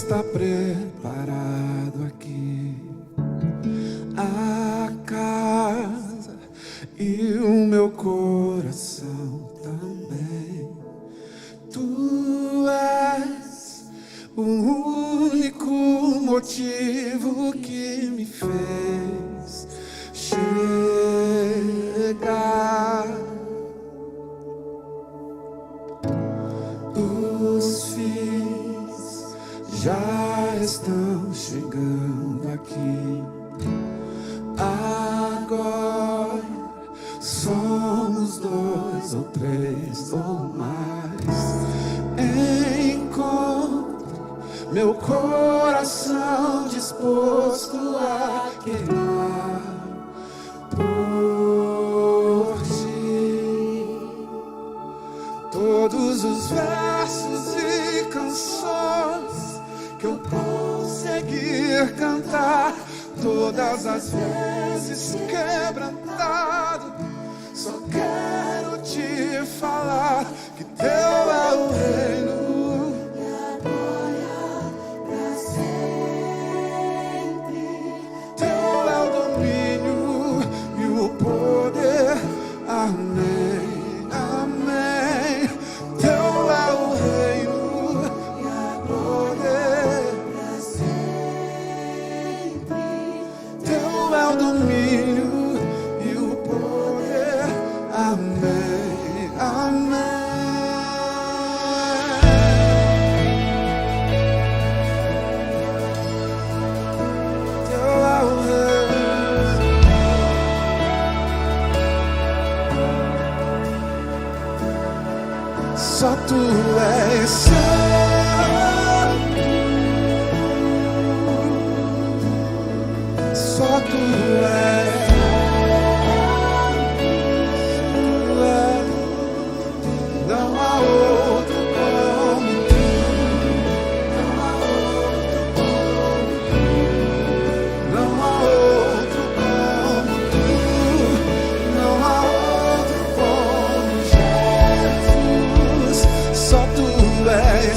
está preparado aqui. A casa e o meu coração também. Tu és o único motivo que me fez chegar. Os fins já estão chegando aqui. Agora somos 2 ou 3 ou mais. Encontre meu coração disposto a queimar por ti. Todos os versos e canções que eu conseguir cantar, todas as vezes quebrantado, só quero te falar que teu é o reino e a glória pra sempre. Teu é o domínio e o poder. Amém, amém. Teu é o reino e a glória pra sempre. Teu é o domínio e o poder. Amém, amém. Teu é o reino. Só tu és santo. Só tu és. Não há outro como tu. Não há outro como tu. Não há outro como tu. Não há outro como Jesus. Só tu és.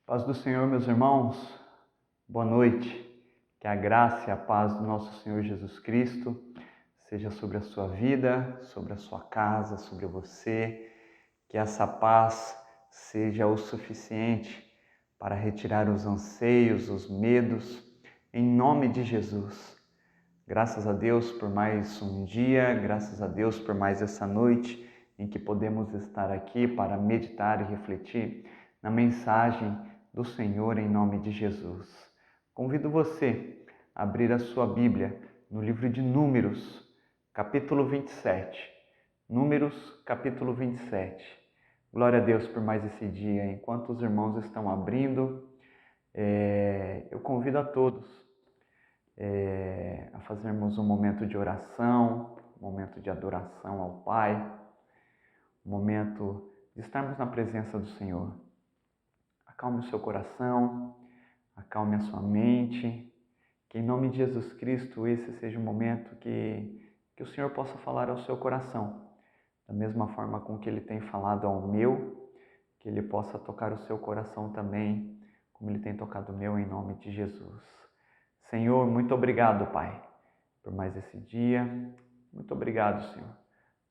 Paz do Senhor, meus irmãos, boa noite. Que a graça e a paz do nosso Senhor Jesus Cristo seja sobre a sua vida, sobre a sua casa, sobre você. Que essa paz seja o suficiente para retirar os anseios, os medos, em nome de Jesus. Graças a Deus por mais um dia, graças a Deus por mais essa noite em que podemos estar aqui para meditar e refletir na mensagem do Senhor em nome de Jesus. Convido você a abrir a sua Bíblia no livro de Números, capítulo 27. Números, capítulo 27. Glória a Deus por mais esse dia. Enquanto os irmãos estão abrindo, eu convido a todos a fazermos um momento de oração, um momento de adoração ao Pai, um momento de estarmos na presença do Senhor. Acalme o seu coração, acalme a sua mente, que em nome de Jesus Cristo esse seja o momento que o Senhor possa falar ao seu coração, da mesma forma com que Ele tem falado ao meu, que Ele possa tocar o seu coração também, como Ele tem tocado o meu, em nome de Jesus. Senhor, muito obrigado, Pai, por mais esse dia. Muito obrigado, Senhor,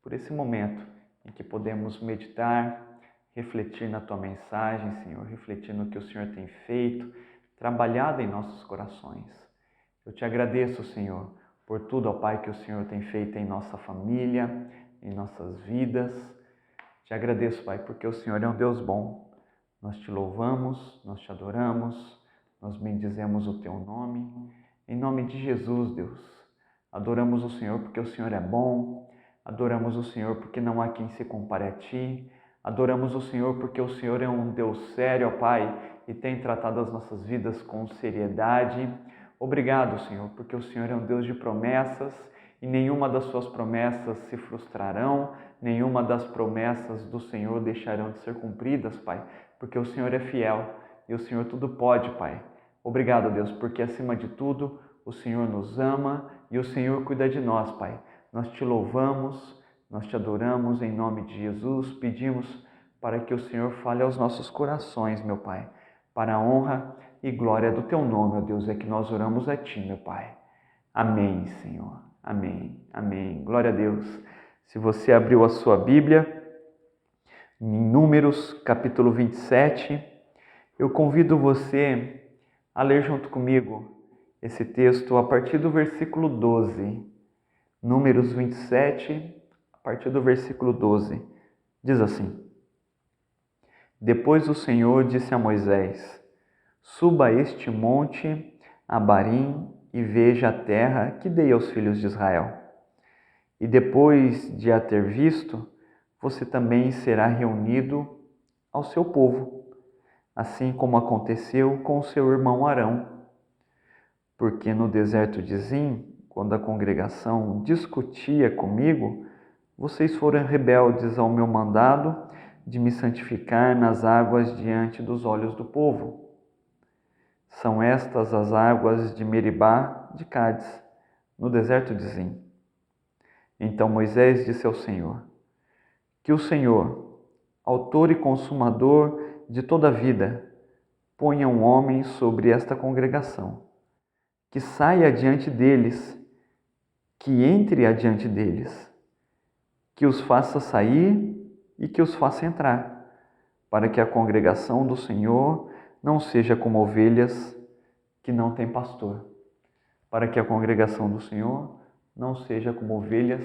por esse momento em que podemos meditar, refletir na Tua mensagem, Senhor, refletir no que o Senhor tem feito, trabalhado em nossos corações. Eu te agradeço, Senhor, por tudo, ó Pai, que o Senhor tem feito em nossa família, em nossas vidas. Te agradeço, Pai, porque o Senhor é um Deus bom. Nós te louvamos, nós te adoramos, nós bendizemos o Teu nome. Em nome de Jesus, Deus, adoramos o Senhor porque o Senhor é bom, adoramos o Senhor porque não há quem se compare a Ti, adoramos o Senhor porque o Senhor é um Deus sério, ó Pai, e tem tratado as nossas vidas com seriedade. Obrigado, Senhor, porque o Senhor é um Deus de promessas e nenhuma das suas promessas se frustrarão, nenhuma das promessas do Senhor deixarão de ser cumpridas, Pai, porque o Senhor é fiel e o Senhor tudo pode, Pai. Obrigado, Deus, porque acima de tudo o Senhor nos ama e o Senhor cuida de nós, Pai. Nós te louvamos, nós te adoramos em nome de Jesus, pedimos para que o Senhor fale aos nossos corações, meu Pai, para a honra e glória do Teu nome, ó Deus, é que nós oramos a Ti, meu Pai. Amém, Senhor. Amém. Amém. Glória a Deus. Se você abriu a sua Bíblia, em Números, capítulo 27, eu convido você a ler junto comigo esse texto a partir do versículo 12. Números 27, a partir do versículo 12. Diz assim: Depois o Senhor disse a Moisés: Suba a este monte, Abarim, e veja a terra que dei aos filhos de Israel. E depois de a ter visto, você também será reunido ao seu povo, assim como aconteceu com o seu irmão Arão. Porque no deserto de Zim, quando a congregação discutia comigo, vocês foram rebeldes ao meu mandado de me santificar nas águas diante dos olhos do povo. São estas as águas de Meribá de Cádiz, no deserto de Zim. Então Moisés disse ao Senhor: Que o Senhor, autor e consumador de toda a vida, ponha um homem sobre esta congregação, que saia adiante deles, que entre adiante deles, que os faça sair e que os faça entrar, para que a congregação do Senhor não seja como ovelhas que não têm pastor, para que a congregação do Senhor não seja como ovelhas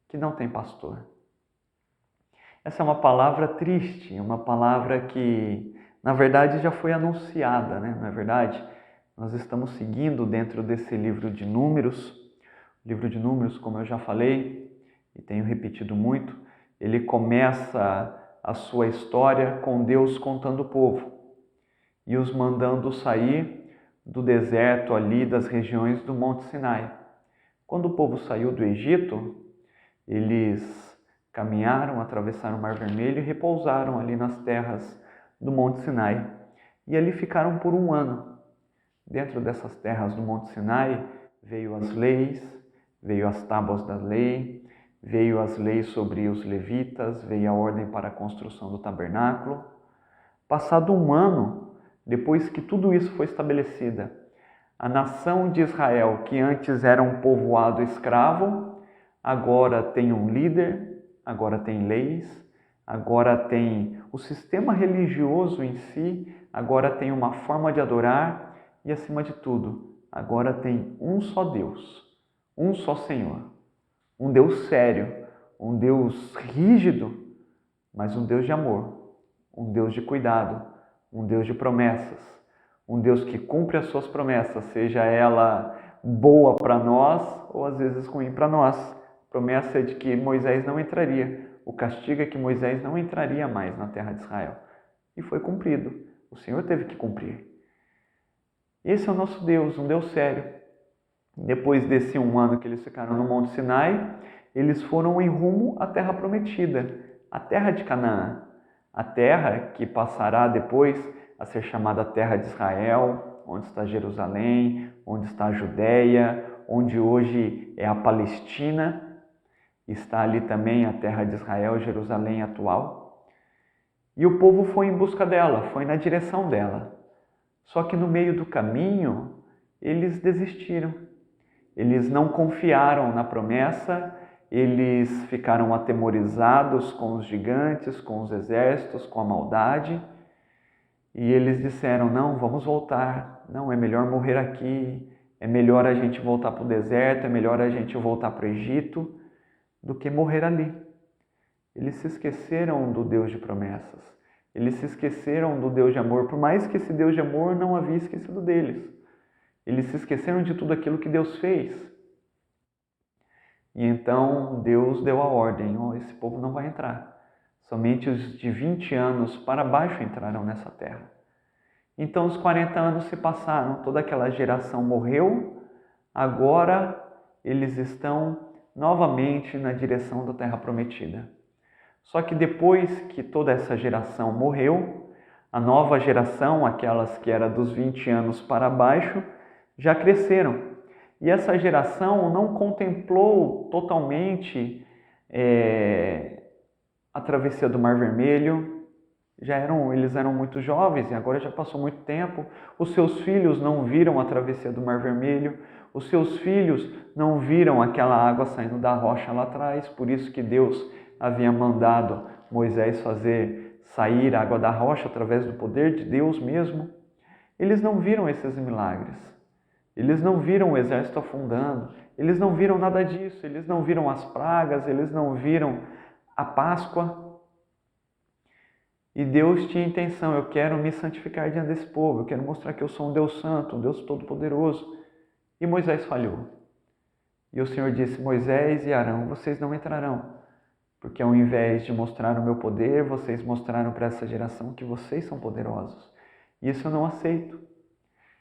que não têm pastor. Essa é uma palavra triste, uma palavra que, na verdade, já foi anunciada, né? Não é verdade? Nós estamos seguindo dentro desse livro de Números. O livro de Números, como eu já falei e tenho repetido muito, ele começa a sua história com Deus contando o povo e os mandando sair do deserto ali das regiões do Monte Sinai. Quando o povo saiu do Egito, eles caminharam, atravessaram o Mar Vermelho e repousaram ali nas terras do Monte Sinai. E ali ficaram por um ano. Dentro dessas terras do Monte Sinai veio as leis, veio as tábuas da lei, veio as leis sobre os levitas, veio a ordem para a construção do tabernáculo. Passado um ano, depois que tudo isso foi estabelecido, a nação de Israel, que antes era um povoado escravo, agora tem um líder, agora tem leis, agora tem o sistema religioso em si, agora tem uma forma de adorar e, acima de tudo, agora tem um só Deus, um só Senhor, um Deus sério, um Deus rígido, mas um Deus de amor, um Deus de cuidado, um Deus de promessas, um Deus que cumpre as suas promessas, seja ela boa para nós ou às vezes ruim para nós. A promessa é de que Moisés não entraria, o castigo é que Moisés não entraria mais na terra de Israel. E foi cumprido, o Senhor teve que cumprir. Esse é o nosso Deus, um Deus sério. Depois desse 1 ano que eles ficaram no Monte Sinai, eles foram em rumo à terra prometida, a terra de Canaã, a terra que passará depois a ser chamada terra de Israel, onde está Jerusalém, onde está a Judéia, onde hoje é a Palestina, está ali também a terra de Israel, Jerusalém atual. E o povo foi em busca dela, foi na direção dela. Só que no meio do caminho, eles desistiram. Eles não confiaram na promessa, eles ficaram atemorizados com os gigantes, com os exércitos, com a maldade. E eles disseram, não, vamos voltar, não, é melhor morrer aqui, é melhor a gente voltar para o deserto, é melhor a gente voltar para o Egito, do que morrer ali. Eles se esqueceram do Deus de promessas, eles se esqueceram do Deus de amor, por mais que esse Deus de amor não havia esquecido deles. Eles se esqueceram de tudo aquilo que Deus fez. E então Deus deu a ordem, esse povo não vai entrar. Somente os de 20 anos para baixo entraram nessa terra. Então os 40 anos se passaram, toda aquela geração morreu, agora eles estão novamente na direção da terra prometida. Só que depois que toda essa geração morreu, a nova geração, aquelas que era dos 20 anos para baixo, já cresceram. E essa geração não contemplou totalmente a travessia do Mar Vermelho. Eles eram muito jovens e agora já passou muito tempo. Os seus filhos não viram a travessia do Mar Vermelho. Os seus filhos não viram aquela água saindo da rocha lá atrás. Por isso que Deus havia mandado Moisés fazer sair a água da rocha através do poder de Deus mesmo. Eles não viram esses milagres. Eles não viram o exército afundando. Eles não viram nada disso. Eles não viram as pragas. Eles não viram a Páscoa. E Deus tinha intenção, eu quero me santificar diante desse povo, eu quero mostrar que eu sou um Deus santo, um Deus todo-poderoso. E Moisés falhou. E o Senhor disse, Moisés e Arão, vocês não entrarão, porque ao invés de mostrar o meu poder, vocês mostraram para essa geração que vocês são poderosos. E isso eu não aceito.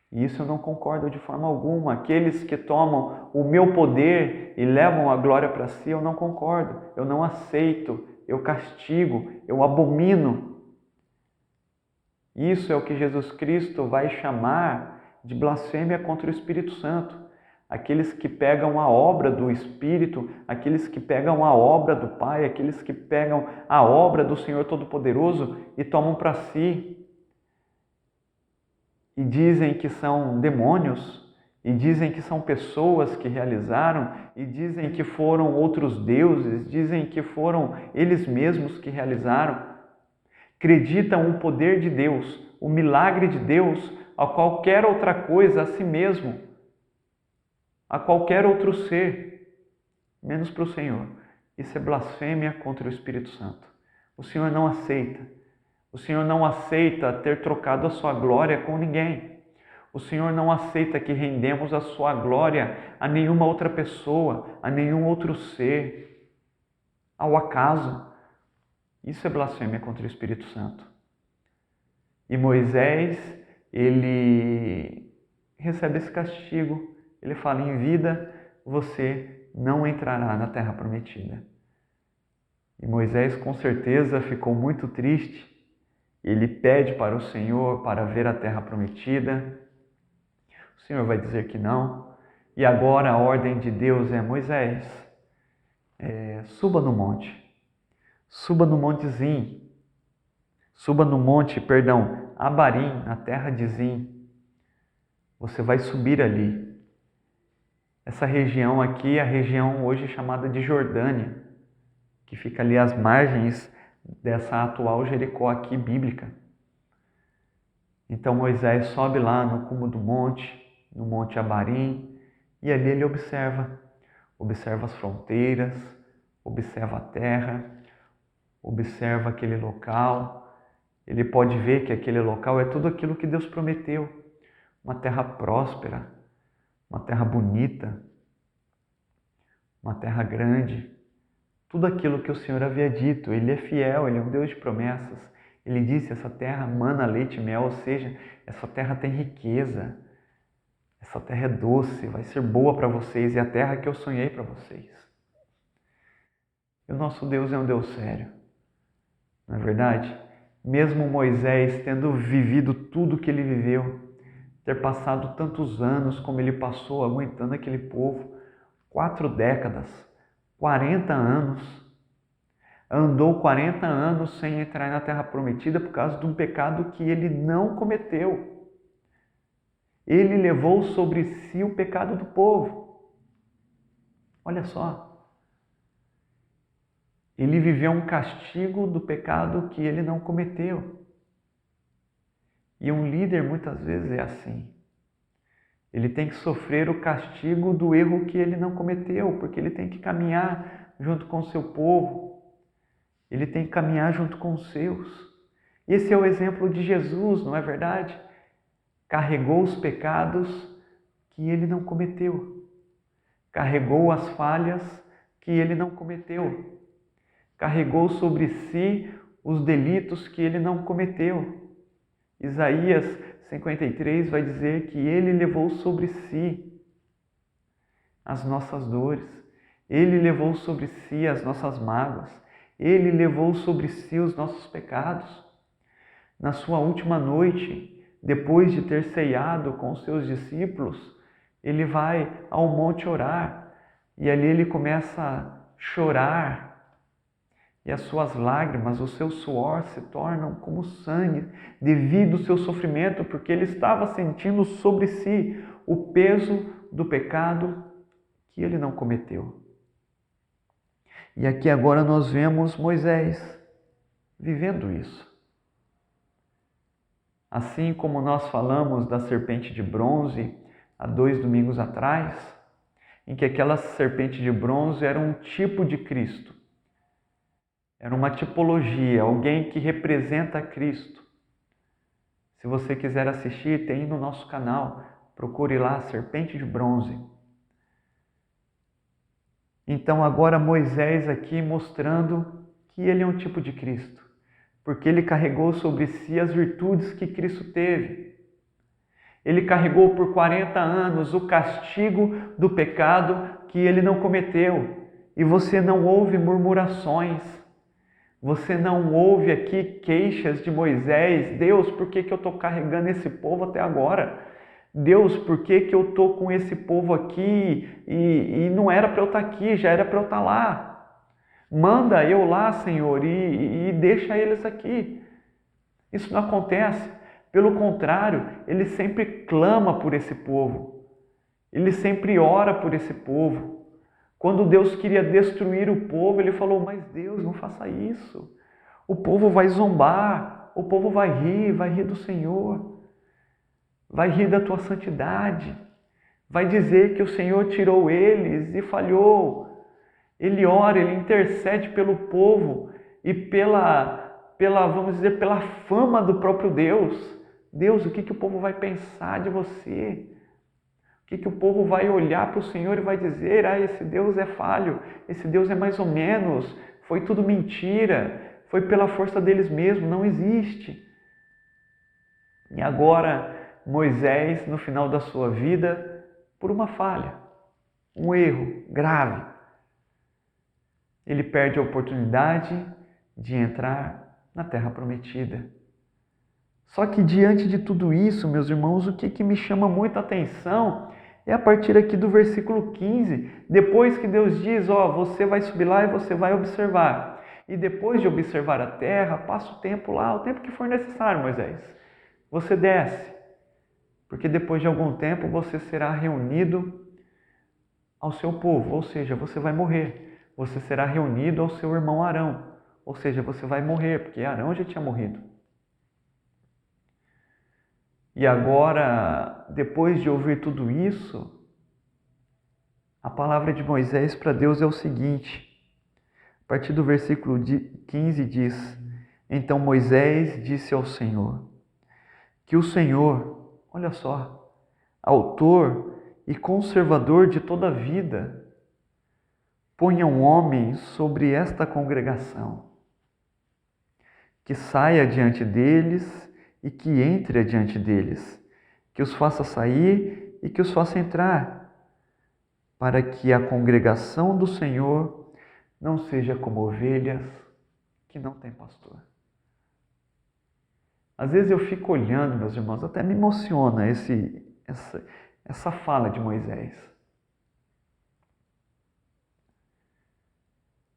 E isso eu não concordo de forma alguma. Aqueles que tomam o meu poder e levam a glória para si, eu não concordo, eu não aceito, eu castigo, eu abomino. Isso é o que Jesus Cristo vai chamar de blasfêmia contra o Espírito Santo. Aqueles que pegam a obra do Espírito, aqueles que pegam a obra do Pai, aqueles que pegam a obra do Senhor Todo-Poderoso e tomam para si. E dizem que são demônios, e dizem que são pessoas que realizaram, e dizem que foram outros deuses, dizem que foram eles mesmos que realizaram. Acreditam o poder de Deus, o milagre de Deus, a qualquer outra coisa, a si mesmo, a qualquer outro ser, menos para o Senhor. Isso é blasfêmia contra o Espírito Santo. O Senhor não aceita. O Senhor não aceita ter trocado a sua glória com ninguém. O Senhor não aceita que rendemos a sua glória a nenhuma outra pessoa, a nenhum outro ser, ao acaso. Isso é blasfêmia contra o Espírito Santo. E Moisés, ele recebe esse castigo. Ele fala, em vida você não entrará na terra prometida. E Moisés com certeza ficou muito triste. Ele pede para o Senhor para ver a terra prometida. O Senhor vai dizer que não. E agora a ordem de Deus é, Moisés, suba no monte. Suba no montezinho, Suba no monte, Abarim, na terra de Zim. Você vai subir ali. Essa região aqui é a região hoje chamada de Jordânia, que fica ali às margens dessa atual Jericó aqui bíblica. Então Moisés sobe lá no cume do monte, no Monte Abarim, e ali ele observa as fronteiras, observa a terra, observa aquele local. Ele pode ver que aquele local é tudo aquilo que Deus prometeu. Uma terra próspera, uma terra bonita, uma terra grande. Tudo aquilo que o Senhor havia dito. Ele é fiel, Ele é um Deus de promessas. Ele disse, essa terra mana leite e mel, ou seja, essa terra tem riqueza. Essa terra é doce, vai ser boa para vocês, é a terra que eu sonhei para vocês. E o nosso Deus é um Deus sério, não é verdade? Mesmo Moisés tendo vivido tudo que ele viveu, ter passado tantos anos como ele passou aguentando aquele povo, 4 décadas, 40 anos, andou 40 anos sem entrar na terra prometida por causa de um pecado que ele não cometeu. Ele levou sobre si o pecado do povo. Olha só. Ele viveu um castigo do pecado que ele não cometeu. E um líder muitas vezes é assim. Ele tem que sofrer o castigo do erro que ele não cometeu, porque ele tem que caminhar junto com o seu povo. Ele tem que caminhar junto com os seus. Esse é o exemplo de Jesus, não é verdade? Carregou os pecados que ele não cometeu. Carregou as falhas que ele não cometeu. Carregou sobre si os delitos que ele não cometeu. Isaías 53 vai dizer que ele levou sobre si as nossas dores. Ele levou sobre si as nossas mágoas. Ele levou sobre si os nossos pecados. Na sua última noite, depois de ter ceiado com os seus discípulos, ele vai ao monte orar e ali ele começa a chorar e as suas lágrimas, o seu suor se tornam como sangue devido ao seu sofrimento, porque ele estava sentindo sobre si o peso do pecado que ele não cometeu. E aqui agora nós vemos Moisés vivendo isso. Assim como nós falamos da serpente de bronze há 2 domingos atrás, em que aquela serpente de bronze era um tipo de Cristo. Era uma tipologia, alguém que representa Cristo. Se você quiser assistir, tem no nosso canal. Procure lá, serpente de bronze. Então agora Moisés aqui mostrando que ele é um tipo de Cristo. Porque ele carregou sobre si as virtudes que Cristo teve. Ele carregou por 40 anos o castigo do pecado que ele não cometeu. E você não ouve murmurações. Você não ouve aqui queixas de Moisés. Deus, por que eu estou carregando esse povo até agora? Deus, por que eu estou com esse povo aqui e não era para eu estar aqui, já era para eu estar lá? Manda eu lá, Senhor, e deixa eles aqui. Isso não acontece. Pelo contrário, ele sempre clama por esse povo. Ele sempre ora por esse povo. Quando Deus queria destruir o povo, ele falou, mas Deus, não faça isso. O povo vai zombar, o povo vai rir do Senhor. Vai rir da tua santidade. Vai dizer que o Senhor tirou eles e falhou. Ele ora, ele intercede pelo povo e vamos dizer, pela fama do próprio Deus. Deus, o que o povo vai pensar de você? O que o povo vai olhar para o Senhor e vai dizer, esse Deus é falho, esse Deus é mais ou menos, foi tudo mentira, foi pela força deles mesmos, não existe. E agora, Moisés, no final da sua vida, por uma falha, um erro grave, ele perde a oportunidade de entrar na terra prometida. Só que diante de tudo isso, meus irmãos, o que me chama muita atenção é a partir aqui do versículo 15, depois que Deus diz, você vai subir lá e você vai observar. e depois de observar a terra, passa o tempo lá, o tempo que for necessário, Moisés. Você desce, porque depois de algum tempo você será reunido ao seu povo, ou seja, você vai morrer. Você será reunido ao seu irmão Arão, ou seja, você vai morrer, porque Arão já tinha morrido. E agora, depois de ouvir tudo isso, a palavra de Moisés para Deus é o seguinte, a partir do versículo 15 diz: Então Moisés disse ao Senhor, que o Senhor, olha só, autor e conservador de toda a vida, ponha um homem sobre esta congregação, que saia diante deles e que entre adiante deles, que os faça sair e que os faça entrar, para que a congregação do Senhor não seja como ovelhas que não têm pastor. Às vezes eu fico olhando, meus irmãos, até me emociona essa fala de Moisés.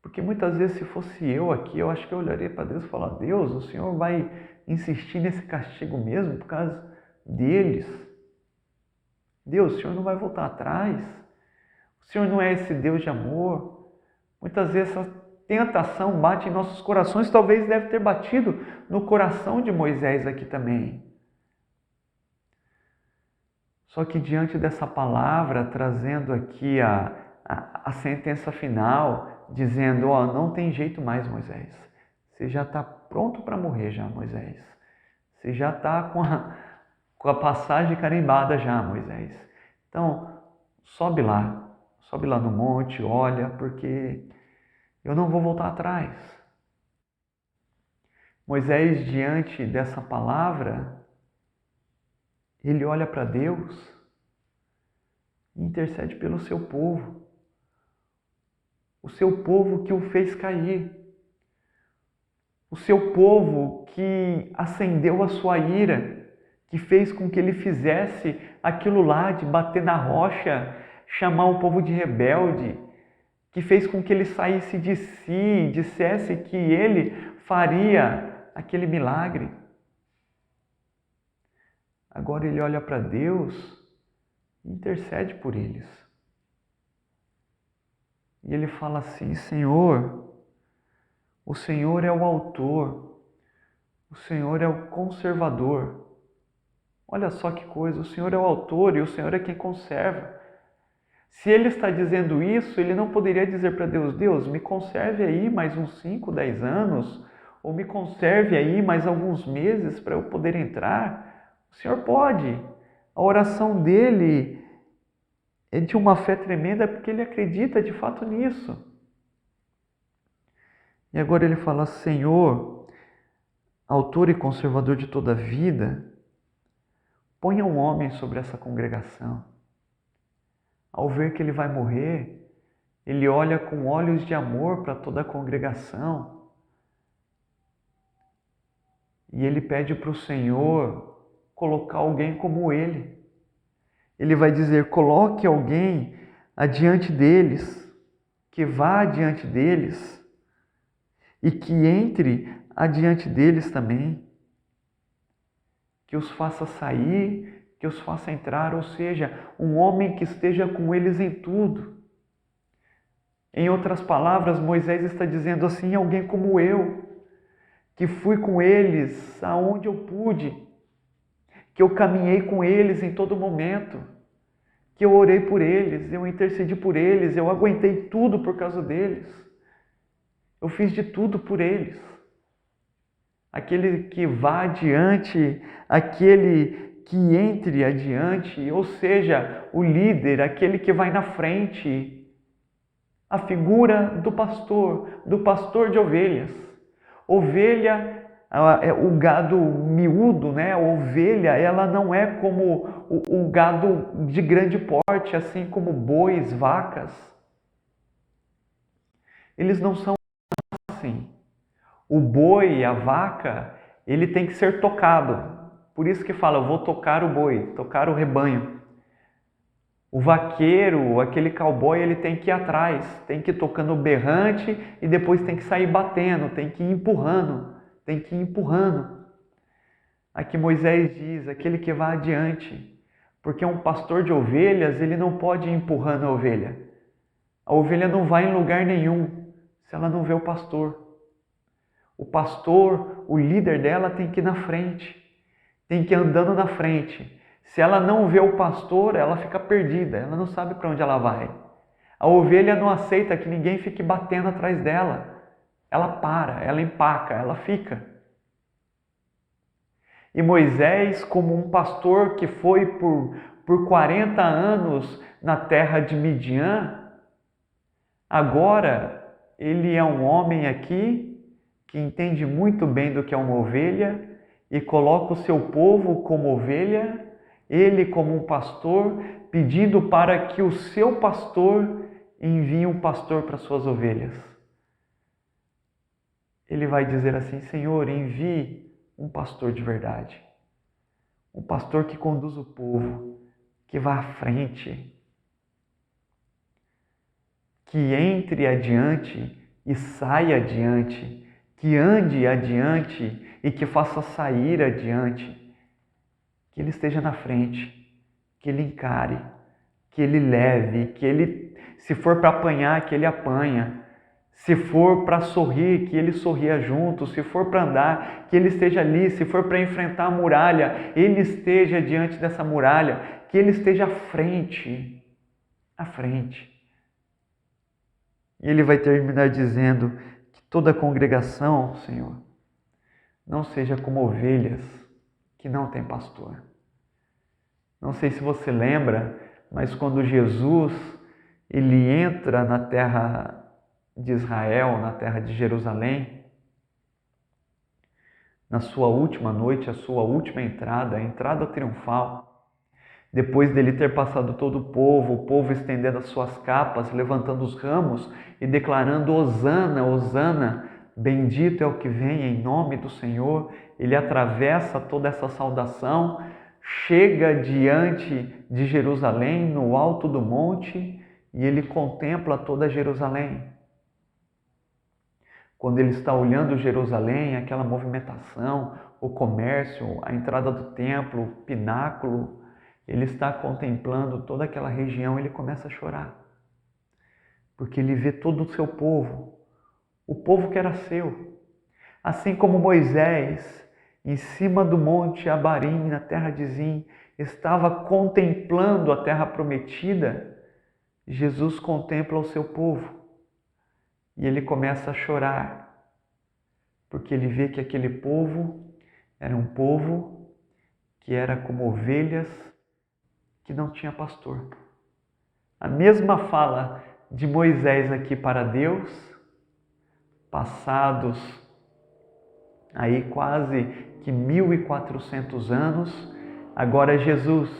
Porque muitas vezes, se fosse eu aqui, eu acho que eu olharia para Deus e falaria: Deus, o Senhor vai insistir nesse castigo mesmo por causa deles? Deus, o Senhor não vai voltar atrás? O Senhor não é esse Deus de amor? Muitas vezes essa tentação bate em nossos corações, talvez deve ter batido no coração de Moisés aqui também. Só que diante dessa palavra, trazendo aqui a sentença final, dizendo: ó, não tem jeito mais, Moisés. Você já está pronto para morrer já, Moisés. Você já está com a passagem carimbada já, Moisés. Então, sobe lá no monte, olha, porque eu não vou voltar atrás. Moisés, diante dessa palavra, ele olha para Deus e intercede pelo seu povo. O seu povo que o fez cair. O seu povo que acendeu a sua ira, que fez com que ele fizesse aquilo lá de bater na rocha, chamar o povo de rebelde, que fez com que ele saísse de si, dissesse que ele faria aquele milagre. Agora ele olha para Deus e intercede por eles. E ele fala assim: Senhor, o Senhor é o autor, o Senhor é o conservador. Olha só que coisa, o Senhor é o autor e o Senhor é quem conserva. Se ele está dizendo isso, ele não poderia dizer para Deus: Deus, me conserve aí mais uns 5, 10 anos, ou me conserve aí mais alguns meses para eu poder entrar. O Senhor pode. A oração dele é de uma fé tremenda porque ele acredita de fato nisso. E agora ele fala: Senhor, autor e conservador de toda a vida, ponha um homem sobre essa congregação. Ao ver que ele vai morrer, ele olha com olhos de amor para toda a congregação. E ele pede para o Senhor colocar alguém como ele. Ele vai dizer: coloque alguém adiante deles, que vá adiante deles e que entre adiante deles também, que os faça sair, que os faça entrar, ou seja, um homem que esteja com eles em tudo. Em outras palavras, Moisés está dizendo assim: alguém como eu, que fui com eles aonde eu pude, que eu caminhei com eles em todo momento, que eu orei por eles, eu intercedi por eles, eu aguentei tudo por causa deles, eu fiz de tudo por eles. Aquele que vá adiante, aquele que entre adiante, ou seja, o líder, aquele que vai na frente, a figura do pastor de ovelhas. Ovelha, o gado miúdo, né? A ovelha, ela não é como o gado de grande porte, assim como bois, vacas. Eles não são assim. O boi, a vaca, ele tem que ser tocado. Por isso que fala: eu vou tocar o boi, tocar o rebanho. O vaqueiro, aquele cowboy, ele tem que ir atrás, tem que ir tocando berrante e depois tem que sair batendo, tem que ir empurrando, tem que ir empurrando. Aqui Moisés diz, aquele que vai adiante, porque um pastor de ovelhas, ele não pode ir empurrando a ovelha. A ovelha não vai em lugar nenhum se ela não vê o pastor. O pastor, o líder dela tem que ir na frente, tem que ir andando na frente. Se ela não vê o pastor, ela fica perdida, ela não sabe para onde ela vai. A ovelha não aceita que ninguém fique batendo atrás dela. Ela para, ela empaca, ela fica. E Moisés, como um pastor que foi por 40 anos na terra de Midian, agora ele é um homem aqui que entende muito bem do que é uma ovelha e coloca o seu povo como ovelha, ele como um pastor, pedindo para que o seu pastor envie um pastor para suas ovelhas. Ele vai dizer assim, Senhor, envie um pastor de verdade, um pastor que conduz o povo, que vá à frente, que entre adiante e saia adiante, que ande adiante e que faça sair adiante, que ele esteja na frente, que ele encare, que ele leve, que ele, se for para apanhar, que ele apanha, se for para sorrir, que ele sorria junto, se for para andar, que ele esteja ali, se for para enfrentar a muralha, ele esteja diante dessa muralha, que ele esteja à frente. E ele vai terminar dizendo que toda a congregação, Senhor, não seja como ovelhas que não têm pastor. Não sei se você lembra, mas quando Jesus ele entra na terra de Israel, na terra de Jerusalém, na sua última noite, a sua última entrada, a entrada triunfal, depois dele ter passado todo o povo estendendo as suas capas, levantando os ramos e declarando Hosana, Hosana, bendito é o que vem em nome do Senhor, ele atravessa toda essa saudação, chega diante de Jerusalém, no alto do monte, e ele contempla toda Jerusalém. Quando ele está olhando Jerusalém, aquela movimentação, o comércio, a entrada do templo, o pináculo, ele está contemplando toda aquela região, ele começa a chorar. Porque ele vê todo o seu povo, o povo que era seu. Assim como Moisés, em cima do monte Abarim, na terra de Zim, estava contemplando a terra prometida, Jesus contempla o seu povo. E ele começa a chorar, porque ele vê que aquele povo era um povo que era como ovelhas que não tinha pastor. A mesma fala de Moisés aqui para Deus, passados aí quase que 1400 anos, agora Jesus,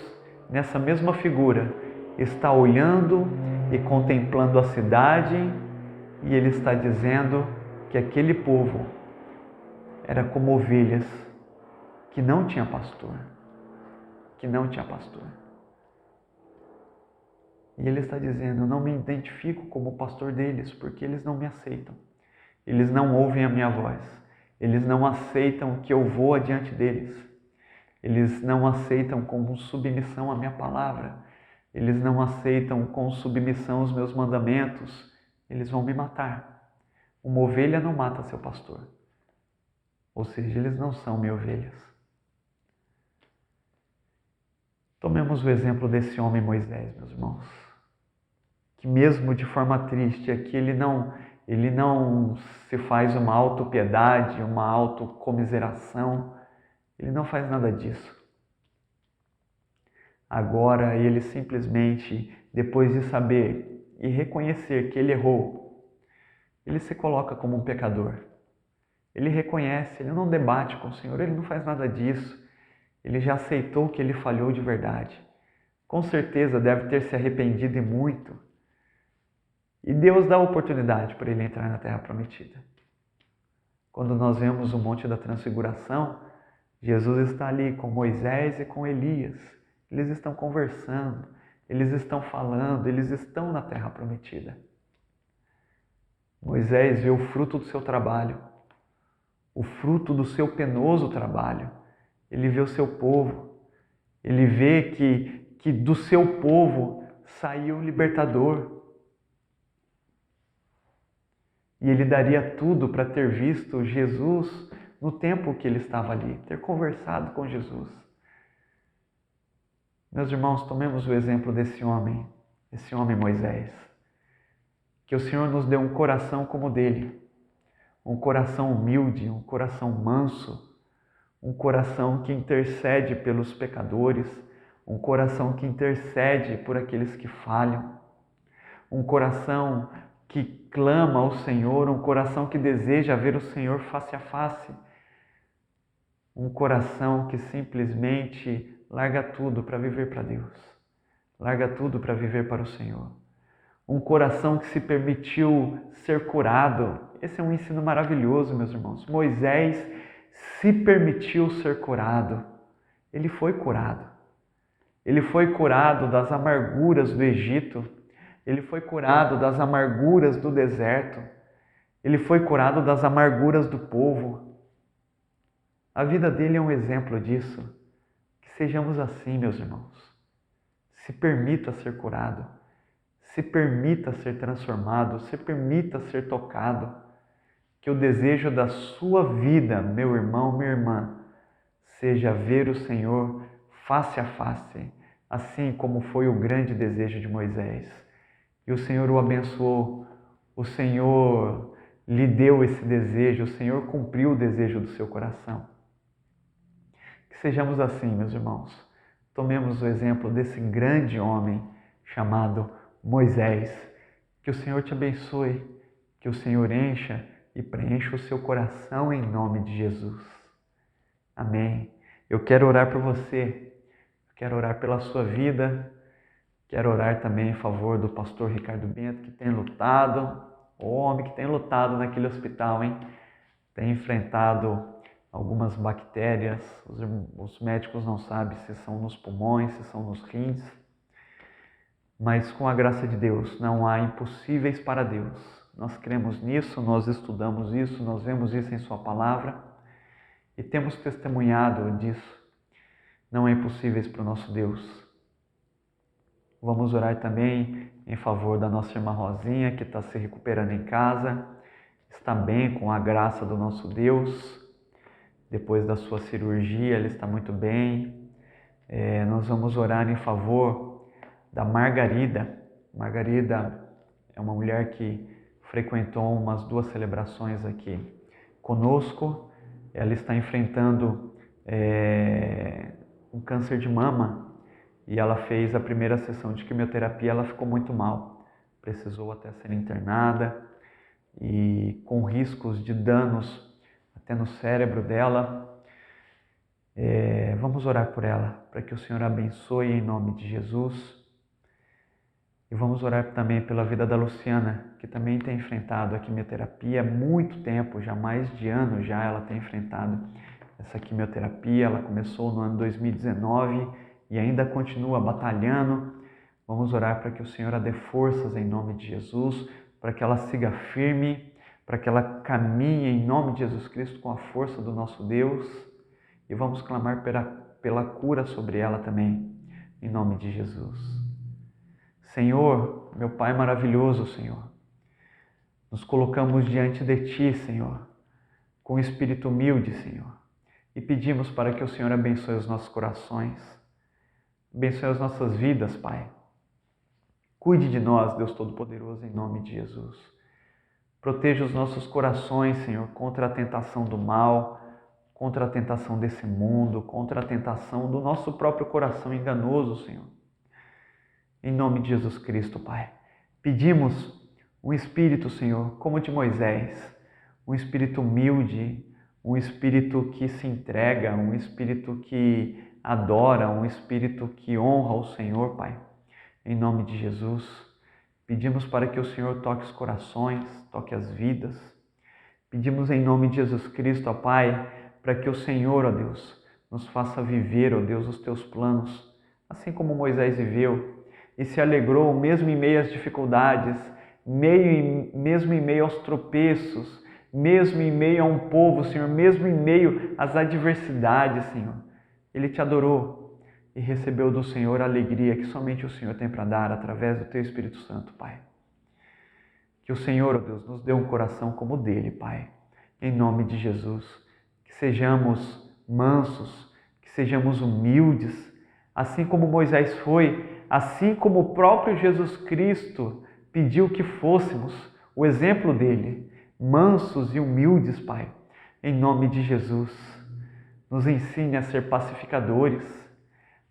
nessa mesma figura, está olhando e contemplando a cidade, e ele está dizendo que aquele povo era como ovelhas que não tinha pastor. Que não tinha pastor. E ele está dizendo, eu não me identifico como pastor deles, porque eles não me aceitam. Eles não ouvem a minha voz. Eles não aceitam que eu vou adiante deles. Eles não aceitam com submissão a minha palavra. Eles não aceitam com submissão os meus mandamentos. Eles vão me matar. Uma ovelha não mata seu pastor. Ou seja, eles não são minhas ovelhas. Tomemos o exemplo desse homem Moisés, meus irmãos. Que mesmo de forma triste, aqui ele não se faz uma autopiedade, uma autocomiseração. Ele não faz nada disso. Agora ele simplesmente, depois de saber e reconhecer que ele errou, ele se coloca como um pecador. Ele reconhece, ele não debate com o Senhor, ele não faz nada disso. Ele já aceitou que ele falhou de verdade. Com certeza deve ter se arrependido e muito. E Deus dá a oportunidade para ele entrar na Terra Prometida. Quando nós vemos o Monte da Transfiguração, Jesus está ali com Moisés e com Elias. Eles estão conversando, eles estão falando, eles estão na terra prometida. Moisés vê o fruto do seu trabalho, o fruto do seu penoso trabalho. Ele vê o seu povo, ele vê que do seu povo saiu o libertador. E ele daria tudo para ter visto Jesus no tempo que ele estava ali, ter conversado com Jesus. Meus irmãos, tomemos o exemplo desse homem Moisés. Que o Senhor nos dê um coração como o dele, um coração humilde, um coração manso, um coração que intercede pelos pecadores, um coração que intercede por aqueles que falham, um coração que clama ao Senhor, um coração que deseja ver o Senhor face a face, um coração que simplesmente larga tudo para viver para Deus, larga tudo para viver para o Senhor. Um coração que se permitiu ser curado. Esse é um ensino maravilhoso, meus irmãos. Moisés se permitiu ser curado. Ele foi curado. Ele foi curado das amarguras do Egito. Ele foi curado das amarguras do deserto. Ele foi curado das amarguras do povo. A vida dele é um exemplo disso. Que sejamos assim, meus irmãos. Se permita ser curado. Se permita ser transformado. Se permita ser tocado. Que o desejo da sua vida, meu irmão, minha irmã, seja ver o Senhor face a face, assim como foi o grande desejo de Moisés. E o Senhor o abençoou, o Senhor lhe deu esse desejo, o Senhor cumpriu o desejo do seu coração. Que sejamos assim, meus irmãos. Tomemos o exemplo desse grande homem chamado Moisés. Que o Senhor te abençoe, que o Senhor encha e preencha o seu coração em nome de Jesus. Amém. Eu quero orar por você, quero orar pela sua vida, quero orar também em favor do pastor Ricardo Bento, que tem lutado, o homem que tem lutado naquele hospital, hein? Tem enfrentado algumas bactérias, os médicos não sabem se são nos pulmões, se são nos rins, mas com a graça de Deus não há impossíveis para Deus. Nós cremos nisso, nós estudamos isso, nós vemos isso em sua palavra e temos testemunhado disso. Não é impossíveis para o nosso Deus. Vamos orar também em favor da nossa irmã Rosinha, que está se recuperando em casa, está bem com a graça do nosso Deus. Depois da sua cirurgia, ela está muito bem. Nós vamos orar em favor da Margarida. Margarida é uma mulher que frequentou umas 2 celebrações aqui conosco. Ela está enfrentando um câncer de mama e ela fez a primeira sessão de quimioterapia, ela ficou muito mal, precisou até ser internada e com riscos de danos até no cérebro dela. Vamos orar por ela, para que o Senhor abençoe em nome de Jesus. E vamos orar também pela vida da Luciana, que também tem enfrentado a quimioterapia há muito tempo, já mais de ano já ela tem enfrentado essa quimioterapia. Ela começou no ano 2019 e ainda continua batalhando. Vamos orar para que o Senhor a dê forças em nome de Jesus, para que ela siga firme, para que ela caminhe em nome de Jesus Cristo com a força do nosso Deus. E vamos clamar pela cura sobre ela também, em nome de Jesus. Senhor, meu Pai maravilhoso, Senhor, nos colocamos diante de Ti, Senhor, com espírito humilde, Senhor, e pedimos para que o Senhor abençoe os nossos corações, abençoe as nossas vidas, Pai. Cuide de nós, Deus Todo-Poderoso, em nome de Jesus. Proteja os nossos corações, Senhor, contra a tentação do mal, contra a tentação desse mundo, contra a tentação do nosso próprio coração enganoso, Senhor. Em nome de Jesus Cristo, Pai, pedimos um espírito, Senhor, como o de Moisés, um espírito humilde, um espírito que se entrega, um espírito que adora, um espírito que honra o Senhor, Pai. Em nome de Jesus, pedimos para que o Senhor toque os corações, toque as vidas. Pedimos em nome de Jesus Cristo, ó Pai, para que o Senhor, ó Deus, nos faça viver, ó Deus, os Teus planos, assim como Moisés viveu. e se alegrou mesmo em meio às dificuldades, mesmo em meio aos tropeços, mesmo em meio a um povo, Senhor, mesmo em meio às adversidades, Senhor. Ele te adorou e recebeu do Senhor a alegria que somente o Senhor tem para dar através do Teu Espírito Santo, Pai. Que o Senhor, ó Deus, nos dê um coração como o dele, Pai. Em nome de Jesus. Que sejamos mansos, que sejamos humildes, assim como Moisés foi, assim como o próprio Jesus Cristo pediu que fôssemos, o exemplo dele, mansos e humildes, Pai. Em nome de Jesus. Nos ensine a ser pacificadores.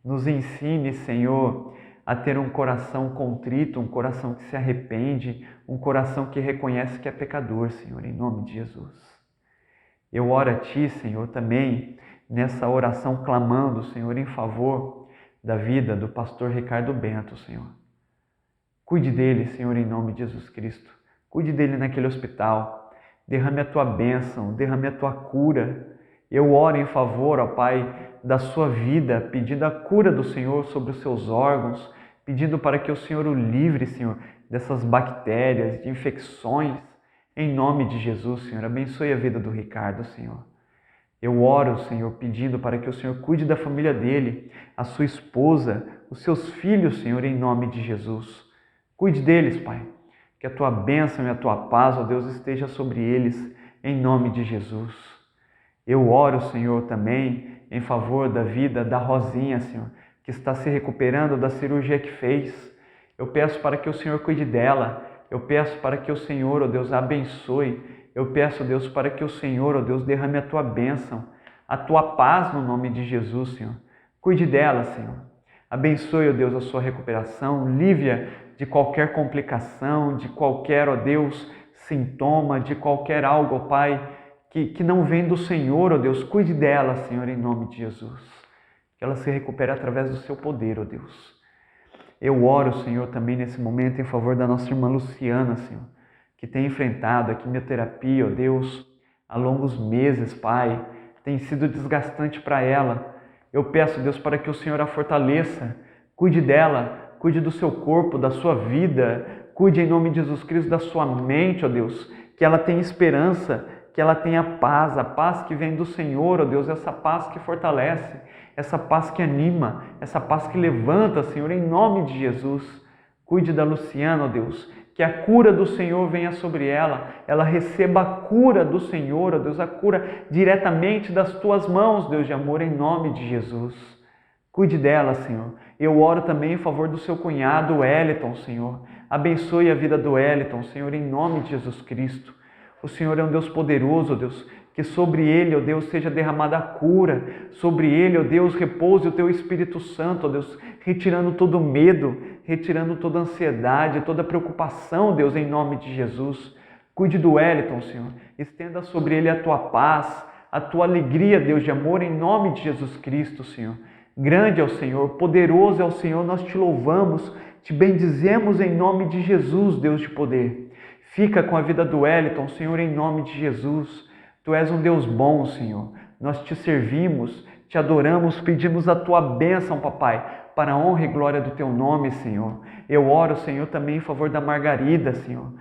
Nos ensine, Senhor, a ter um coração contrito, um coração que se arrepende, um coração que reconhece que é pecador, Senhor, em nome de Jesus. Eu oro a Ti, Senhor, também nessa oração clamando, Senhor, em favor da vida do pastor Ricardo Bento, Senhor. Cuide dele, Senhor, em nome de Jesus Cristo. Cuide dele naquele hospital. Derrame a Tua bênção, derrame a Tua cura. Eu oro em favor, ó Pai, da sua vida, pedindo a cura do Senhor sobre os seus órgãos, pedindo para que o Senhor o livre, Senhor, dessas bactérias, de infecções. Em nome de Jesus, Senhor, abençoe a vida do Ricardo, Senhor. Eu oro, Senhor, pedindo para que o Senhor cuide da família dele, a sua esposa, os seus filhos, Senhor, em nome de Jesus. Cuide deles, Pai. Que a Tua bênção e a Tua paz, ó Deus, esteja sobre eles, em nome de Jesus. Eu oro, Senhor, também em favor da vida da Rosinha, Senhor, que está se recuperando da cirurgia que fez. Eu peço para que o Senhor cuide dela. Eu peço para que o Senhor, ó Deus, a abençoe. Eu peço, Deus, para que o Senhor, ó Deus, derrame a Tua bênção, a Tua paz no nome de Jesus, Senhor. Cuide dela, Senhor. Abençoe, ó Deus, a sua recuperação. Livre-a de qualquer complicação, de qualquer, ó Deus, sintoma, de qualquer algo, ó Pai, que não vem do Senhor, ó Deus. Cuide dela, Senhor, em nome de Jesus. Que ela se recupere através do Seu poder, ó Deus. Eu oro, Senhor, também nesse momento em favor da nossa irmã Luciana, Senhor, que tem enfrentado a quimioterapia, ó Deus, há longos meses, Pai. Tem sido desgastante para ela. Eu peço, Deus, para que o Senhor a fortaleça. Cuide dela, cuide do seu corpo, da sua vida. Cuide em nome de Jesus Cristo da sua mente, ó Deus. Que ela tenha esperança, que ela tenha paz, a paz que vem do Senhor, ó Deus, essa paz que fortalece, essa paz que anima, essa paz que levanta, Senhor, em nome de Jesus. Cuide da Luciana, ó Deus, que a cura do Senhor venha sobre ela receba a cura do Senhor, ó Deus, a cura diretamente das Tuas mãos, Deus de amor, em nome de Jesus. Cuide dela, Senhor. Eu oro também em favor do seu cunhado, Wellington, Senhor. Abençoe a vida do Wellington, Senhor, em nome de Jesus Cristo. O Senhor é um Deus poderoso, ó Deus, que sobre ele, ó Deus, seja derramada a cura. Sobre ele, ó Deus, repouse o Teu Espírito Santo, ó Deus, retirando todo medo, retirando toda ansiedade, toda preocupação, Deus, em nome de Jesus. Cuide do Wellington, Senhor. Estenda sobre ele a Tua paz, a Tua alegria, Deus de amor, em nome de Jesus Cristo, Senhor. Grande é o Senhor, poderoso é o Senhor, nós Te louvamos, Te bendizemos em nome de Jesus, Deus de poder. Fica com a vida do Wellington, Senhor, em nome de Jesus. Tu és um Deus bom, Senhor. Nós Te servimos, Te adoramos, pedimos a Tua bênção, Papai, para a honra e glória do Teu nome, Senhor. Eu oro, Senhor, também em favor da Margarida, Senhor,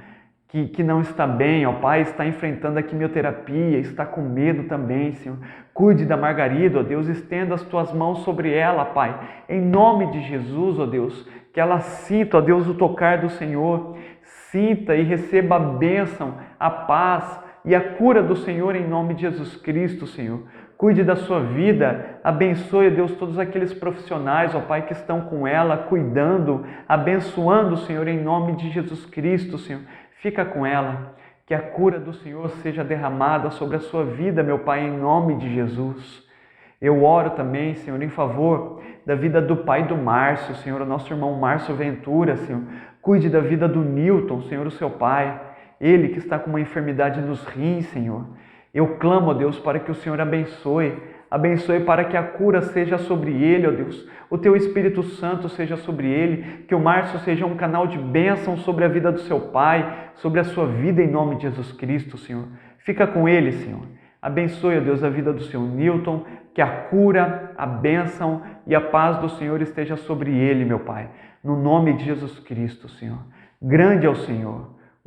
que não está bem, ó Pai, está enfrentando a quimioterapia, está com medo também, Senhor. Cuide da Margarida, ó Deus, estenda as Tuas mãos sobre ela, Pai, em nome de Jesus, ó Deus, que ela sinta, ó Deus, o tocar do Senhor, sinta e receba a bênção, a paz e a cura do Senhor em nome de Jesus Cristo, Senhor. Cuide da sua vida, abençoe, Deus, todos aqueles profissionais, ó Pai, que estão com ela, cuidando, abençoando, Senhor, em nome de Jesus Cristo, Senhor. Fica com ela, que a cura do Senhor seja derramada sobre a sua vida, meu Pai, em nome de Jesus. Eu oro também, Senhor, em favor da vida do pai do Márcio, Senhor, o nosso irmão Márcio Ventura, Senhor. Cuide da vida do Newton, Senhor, o seu pai. Ele que está com uma enfermidade nos rins, Senhor. Eu clamo, ó Deus, para que o Senhor abençoe. Abençoe para que a cura seja sobre ele, ó Deus. O Teu Espírito Santo seja sobre ele. Que o Márcio seja um canal de bênção sobre a vida do seu pai, sobre a sua vida em nome de Jesus Cristo, Senhor. Fica com ele, Senhor. Abençoe, ó Deus, a vida do seu Newton. Que a cura, a bênção e a paz do Senhor esteja sobre ele, meu Pai. no nome de Jesus Cristo, Senhor. Grande é o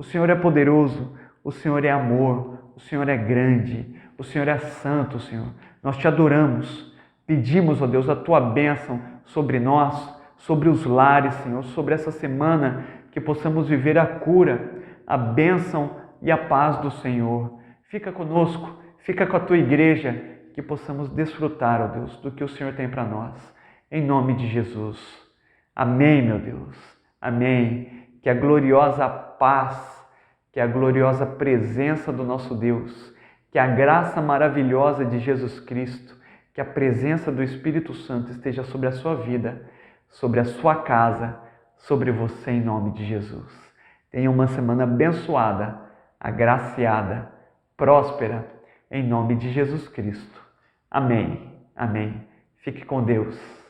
Senhor é poderoso, o Senhor é amor, o Senhor é grande, o Senhor é santo, Senhor. Nós te adoramos, pedimos, ó Deus, a tua bênção sobre nós, sobre os lares, Senhor, sobre essa semana, que possamos viver a cura, a bênção e a paz do Senhor. Fica conosco, fica com a tua igreja, que possamos desfrutar, ó Deus, do que o Senhor tem para nós. Em nome de Jesus. Amém, meu Deus. Amém. Que a gloriosa paz, que a gloriosa presença do nosso Deus, que a graça maravilhosa de Jesus Cristo, que a presença do Espírito Santo esteja sobre a sua vida, sobre a sua casa, sobre você em nome de Jesus. Tenha uma semana abençoada, agraciada, próspera, em nome de Jesus Cristo. Amém. Amém. Fique com Deus.